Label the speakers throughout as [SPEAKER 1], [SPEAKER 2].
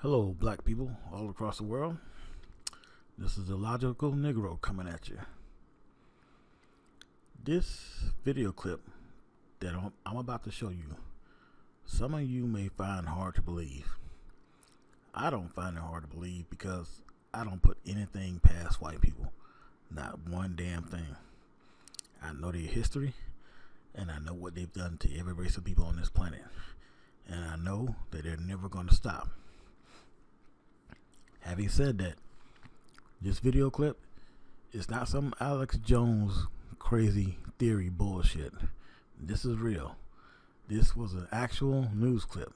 [SPEAKER 1] Hello, black people all across the world. This is the Logical Negro coming at you. This video clip that I'm about to show you, some of you may find hard to believe. I don't find it hard to believe because I don't put anything past white people. Not one damn thing. I know their history, and I know what they've done to every race of people on this planet. And I know that they're never going to stop. Having said that, this video clip is not some Alex Jones crazy theory bullshit. This is real. This was an actual news clip,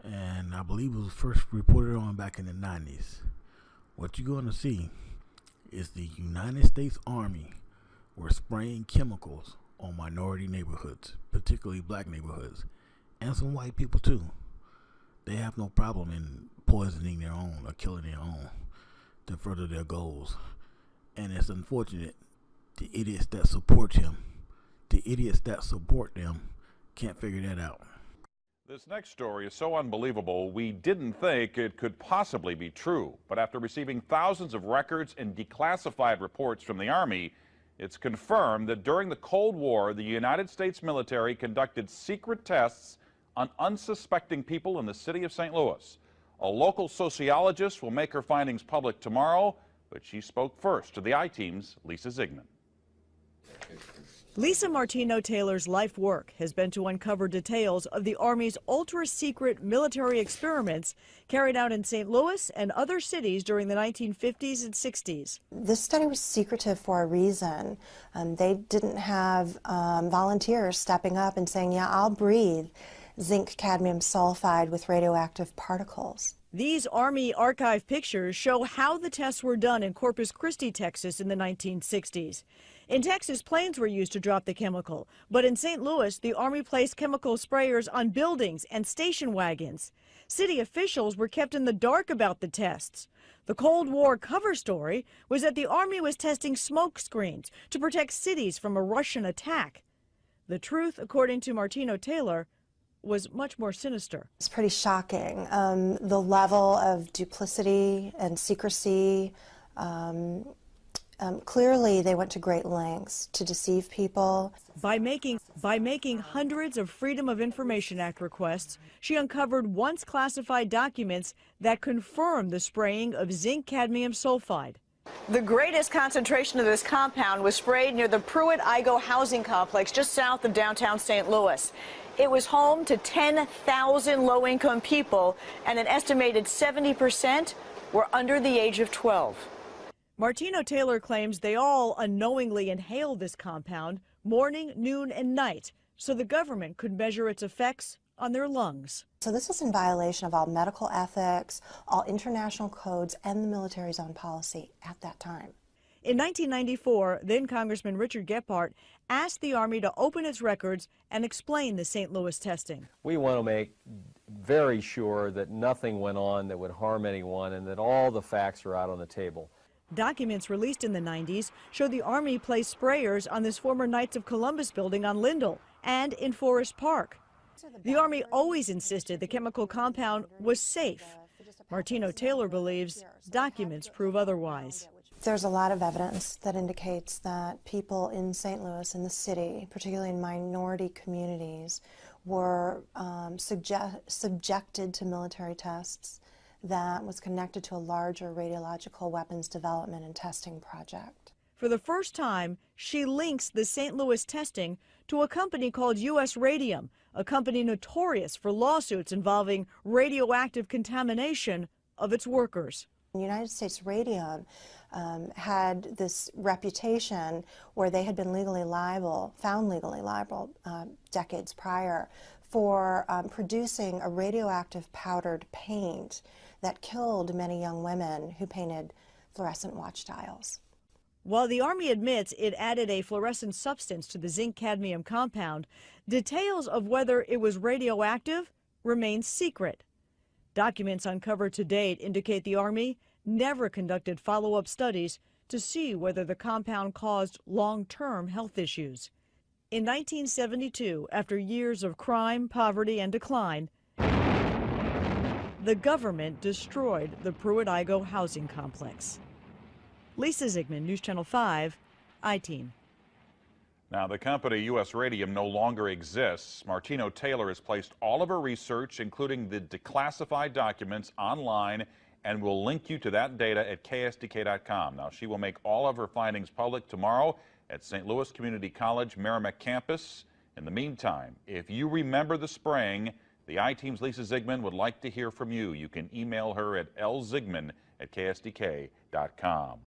[SPEAKER 1] and I believe it was first reported on back in the 90s. What you're going to see is the United States Army were spraying chemicals on minority neighborhoods, particularly black neighborhoods, and some white people too. They have no problem in poisoning their own or killing their own to further their goals. And it's unfortunate the idiots that support them can't figure that out.
[SPEAKER 2] This next story is so unbelievable, we didn't think it could possibly be true. But after receiving thousands of records and declassified reports from the Army, it's confirmed that during the Cold War, the United States military conducted secret tests on unsuspecting people in the city of St. Louis. A local sociologist will make her findings public tomorrow, but she spoke first to the I-Team's Lisa Zigman.
[SPEAKER 3] Lisa Martino Taylor's life work has been to uncover details of the Army's ultra-secret military experiments carried out in St. Louis and other cities during the 1950s and 60s.
[SPEAKER 4] This study was secretive for a reason. They didn't have volunteers stepping up and saying, yeah, I'll breathe zinc cadmium sulfide with radioactive particles.
[SPEAKER 3] These Army archive pictures show how the tests were done in Corpus Christi, Texas in the 1960s. In Texas, planes were used to drop the chemical, but in St. Louis, the Army placed chemical sprayers on buildings and station wagons. City officials were kept in the dark about the tests. The Cold War cover story was that the Army was testing smoke screens to protect cities from a Russian attack. The truth, according to Martino Taylor, was much more sinister.
[SPEAKER 4] It's pretty shocking. The level of duplicity and secrecy. Clearly, they went to great lengths to deceive people.
[SPEAKER 3] By making hundreds of Freedom of Information Act requests, she uncovered once classified documents that confirmed the spraying of zinc cadmium sulfide. The greatest concentration of this compound was sprayed near the Pruitt-Igoe housing complex just south of downtown St. Louis. It was home to 10,000 low-income people, and an estimated 70% were under the age of 12. Martino Taylor claims they all unknowingly inhaled this compound morning, noon, and night so the government could measure its effects on their lungs.
[SPEAKER 4] So this was in violation of all medical ethics, all international codes, and the military's own policy at that time.
[SPEAKER 3] In 1994, then Congressman Richard Gephardt asked the Army to open its records and explain the St. Louis testing.
[SPEAKER 5] We want to make very sure that nothing went on that would harm anyone and that all the facts are out on the table.
[SPEAKER 3] Documents released in the 90s show the Army placed sprayers on this former Knights of Columbus building on Lindell and in Forest Park. The Army always insisted the chemical compound was safe. Martino Taylor believes documents prove otherwise.
[SPEAKER 4] There's a lot of evidence that indicates that people in St. Louis, in the city, particularly in minority communities, were subjected to military tests that was connected to a larger radiological weapons development and testing project.
[SPEAKER 3] For the first time, she links the St. Louis testing to a company called U.S. Radium, a company notorious for lawsuits involving radioactive contamination of its workers.
[SPEAKER 4] United States Radium had this reputation where they had been found legally liable decades prior for producing a radioactive powdered paint that killed many young women who painted fluorescent watch dials.
[SPEAKER 3] While the Army admits it added a fluorescent substance to the zinc cadmium compound, details of whether it was radioactive remain secret. Documents uncovered to date indicate the Army never conducted follow-up studies to see whether the compound caused long-term health issues. In 1972, after years of crime, poverty, and decline, the government destroyed the Pruitt-Igoe housing complex. Lisa Zigman, News Channel 5, I-Team.
[SPEAKER 2] Now, the company U.S. Radium no longer exists. Martino Taylor has placed all of her research, including the declassified documents, online and will link you to that data at ksdk.com. Now, she will make all of her findings public tomorrow at St. Louis Community College Merrimack campus. In the meantime, if you remember the spraying, the I-Team's Lisa Zigman would like to hear from you. You can email her at lzigman@ksdk.com.